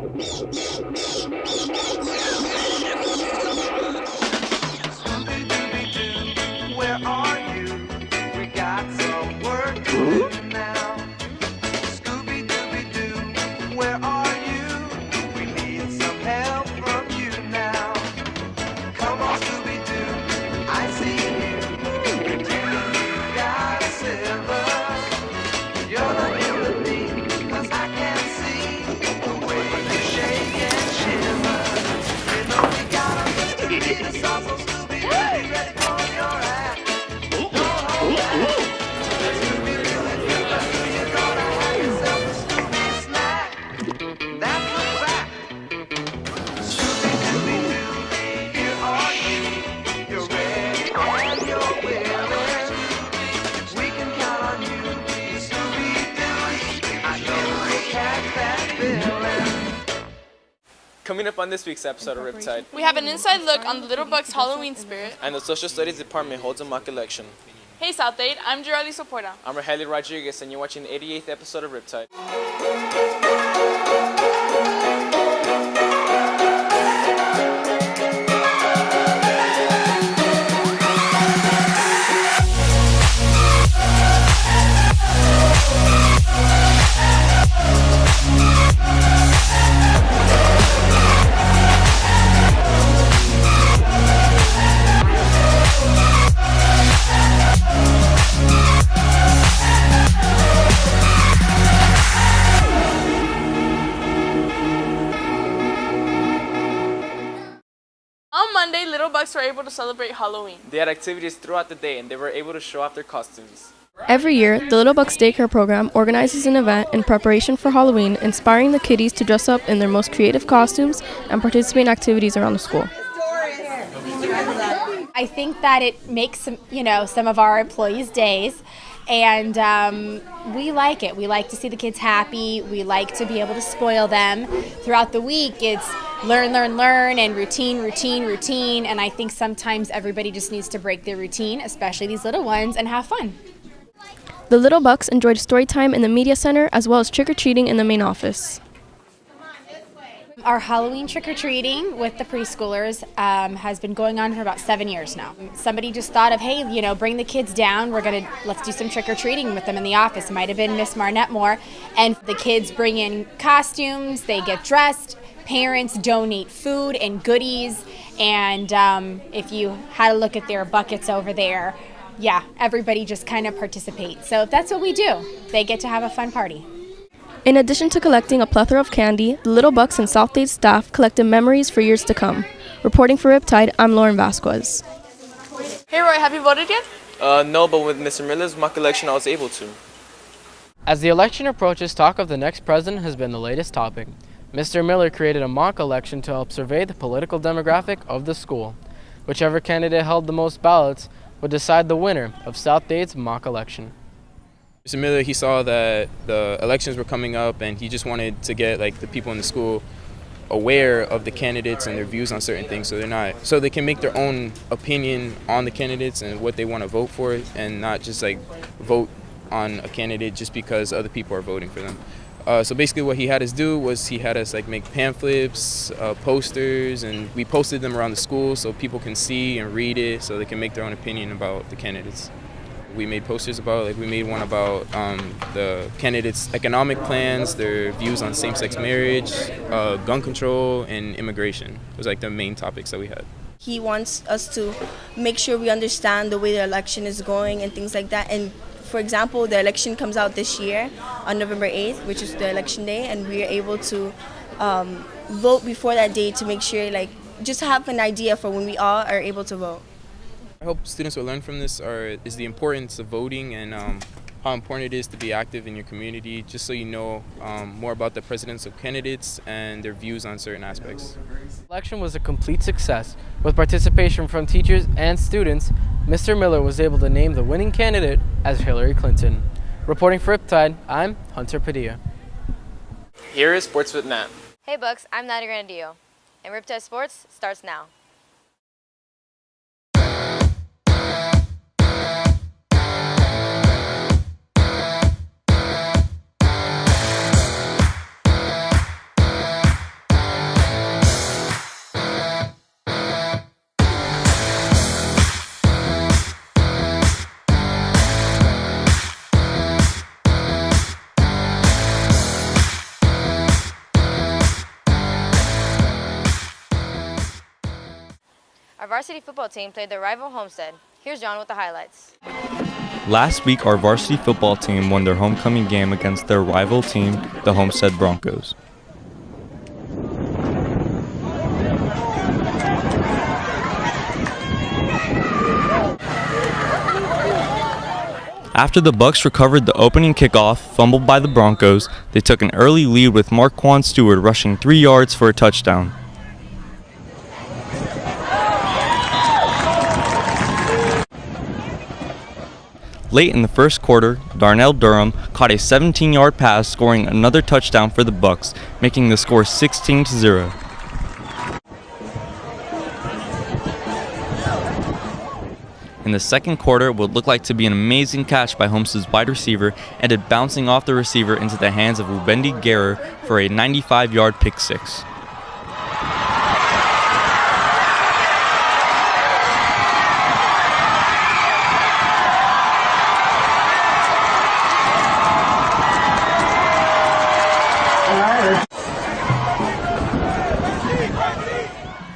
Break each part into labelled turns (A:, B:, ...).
A: Where are you? We got some work to do now. Scooby-Dooby-Doo, where are you? We need some help from you now. Come on, Scooby-Doo, I see you. Pretending you got silver. You're the enemy, 'cause I can see the way you shake and shiver. You know we got a mystery to solve, so Scooby-Doo, be ready for your act. Don't hold back. Scooby-Doo, if you're gonna have yourself a Scooby snack. That's a fact. Scooby-Dooby-Doo, here are you. You're ready and you're willing. We can count on you, Scooby-Doo. I know you'll catch that villain.
B: Coming up on this week's episode of Riptide,
C: We have an inside look on the Little Bucks Halloween spirit.
B: and the Social Studies Department holds a mock election.
C: Hey South Dade, I'm Geraldine Soporta.
B: I'm Rogelio Rodriguez, and you're watching the 88th episode of Riptide.
C: On Monday, Little Bucks were able to celebrate Halloween.
B: They had activities throughout the day, and they were able to show off their costumes.
D: Every year, the Little Bucks Daycare program organizes an event in preparation for Halloween, inspiring the kiddies to dress up in their most creative costumes and participate in activities around the school.
E: I think that it makes some of our employees' days, and we like it. We like to see the kids happy. We like to be able to spoil them. Throughout the week, it's learn, and routine, and I think sometimes everybody just needs to break their routine, especially these little ones, and have fun.
D: The Little Bucks enjoyed story time in the media center as well as trick-or-treating in the main office.
E: Our Halloween trick-or-treating with the preschoolers has been going on for about 7 years now. Somebody just thought of, hey, bring the kids down. Let's do some trick-or-treating with them in the office. It might have been Miss Marnette Moore. And the kids bring in costumes, they get dressed, parents donate food and goodies. And if you had a look at their buckets over there, yeah, everybody just kind of participates. So that's what we do. They get to have a fun party.
D: In addition to collecting a plethora of candy, the Little Bucks and South Dade staff collected memories for years to come. Reporting for Riptide, I'm Lauren Vasquez.
C: Hey Roy, have you voted yet?
B: No, but with Mr. Miller's mock election, I was able to.
F: As the election approaches, talk of the next president has been the latest topic. Mr. Miller created a mock election to help survey the political demographic of the school. Whichever candidate held the most ballots would decide the winner of South Dade's mock election.
G: Mr. Miller, he saw that the elections were coming up, and he just wanted to get the people in the school aware of the candidates and their views on certain things, so they can make their own opinion on the candidates and what they want to vote for, and not just vote on a candidate just because other people are voting for them. So basically what he had us do was he had us make pamphlets, posters, and we posted them around the school so people can see and read it so they can make their own opinion about the candidates. We made posters about, we made one about the candidates' economic plans, their views on same-sex marriage, gun control, and immigration. It was the main topics that we had.
H: He wants us to make sure we understand the way the election is going and things like that. And for example, the election comes out this year on November 8th, which is the election day, and we are able to vote before that day to make sure, just have an idea for when we all are able to vote.
G: I hope students will learn from this is the importance of voting and how important it is to be active in your community, just so you know more about the presidential candidates and their views on certain aspects.
F: The election was a complete success. With participation from teachers and students, Mr. Miller was able to name the winning candidate as Hillary Clinton. Reporting for Riptide, I'm Hunter Padilla.
B: Here is Sports with Nat.
I: Hey Bucks, I'm Nadia Granadillo, and Riptide Sports starts now. Our varsity football team played their rival Homestead. Here's John with the highlights.
J: Last week, our varsity football team won their homecoming game against their rival team, the Homestead Broncos. After the Bucks recovered the opening kickoff, fumbled by the Broncos, they took an early lead with Marquand Stewart rushing 3 yards for a touchdown. Late in the first quarter, Darnell Durham caught a 17-yard pass, scoring another touchdown for the Bucks, making the score 16-0. In the second quarter, what looked like to be an amazing catch by Homestead's wide receiver ended bouncing off the receiver into the hands of Ubendi Guerrer for a 95-yard pick six.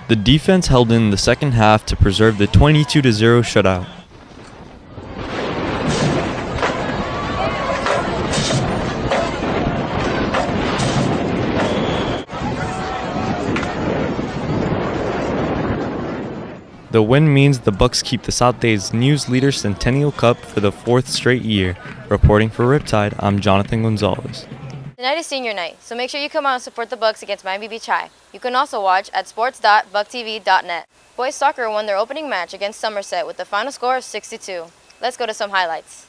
J: The defense held in the second half to preserve the 22-0 shutout. The win means the Bucks keep the South Dade's News Leader Centennial Cup for the 4th straight year. Reporting for Riptide, I'm Jonathan Gonzalez.
I: Tonight is senior night, so make sure you come out and support the Bucks against Miami Beach High. You can also watch at sports.bucktv.net. Boys soccer won their opening match against Somerset with the final score of 6-2. Let's go to some highlights.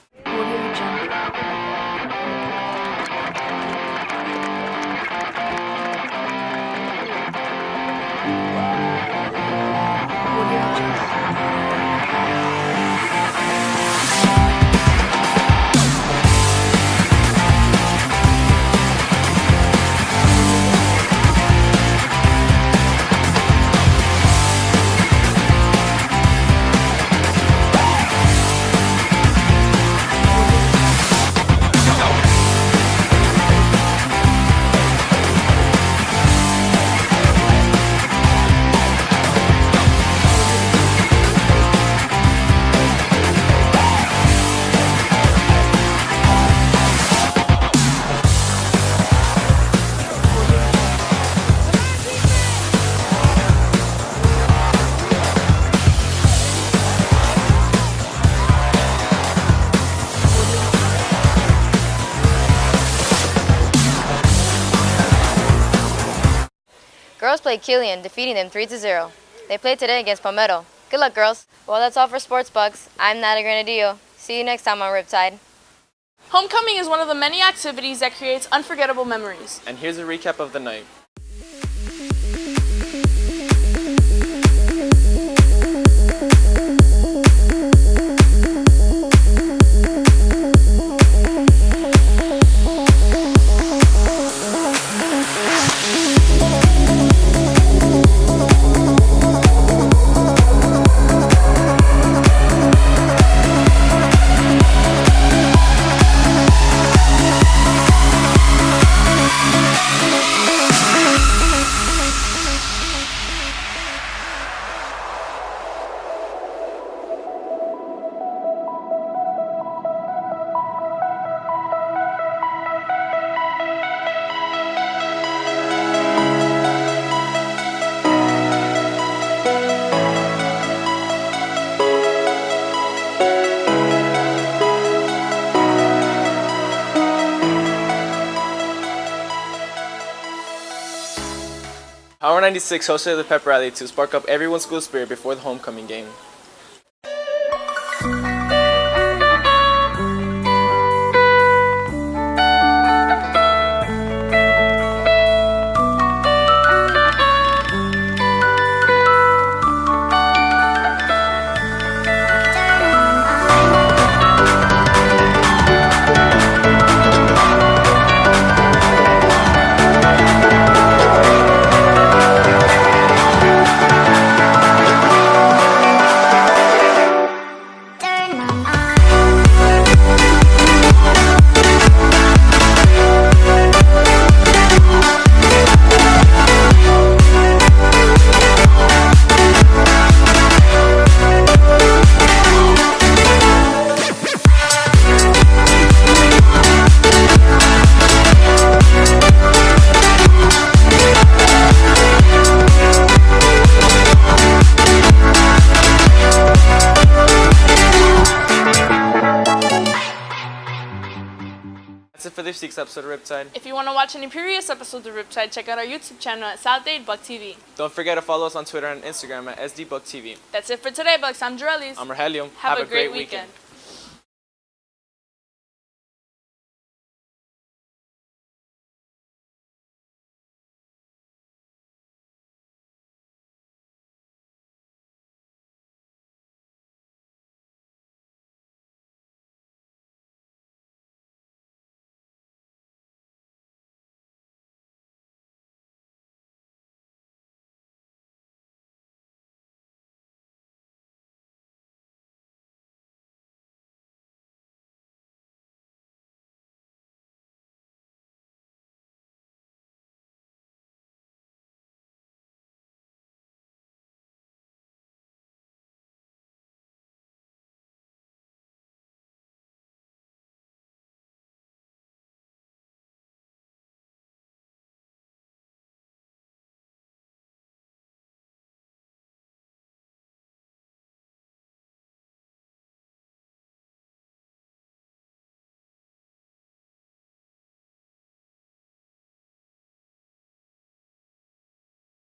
I: Girls played Killian, defeating them 3-0. They played today against Palmetto. Good luck, girls. Well, that's all for Sports Bucks. I'm Nata Granadillo. See you next time on Riptide.
C: Homecoming is one of the many activities that creates unforgettable memories.
B: And here's a recap of the night. Power 96 hosted the pep rally to spark up everyone's school spirit before the homecoming game. this week's episode of Riptide.
C: If you want to watch any previous episodes of Riptide, check out our YouTube channel at South Dade Buck TV.
B: Don't forget to follow us on Twitter and Instagram at SDBuckTV.
C: That's it for today, Bucks. I'm Jorelis.
B: I'm Rogelio.
C: Have a great weekend.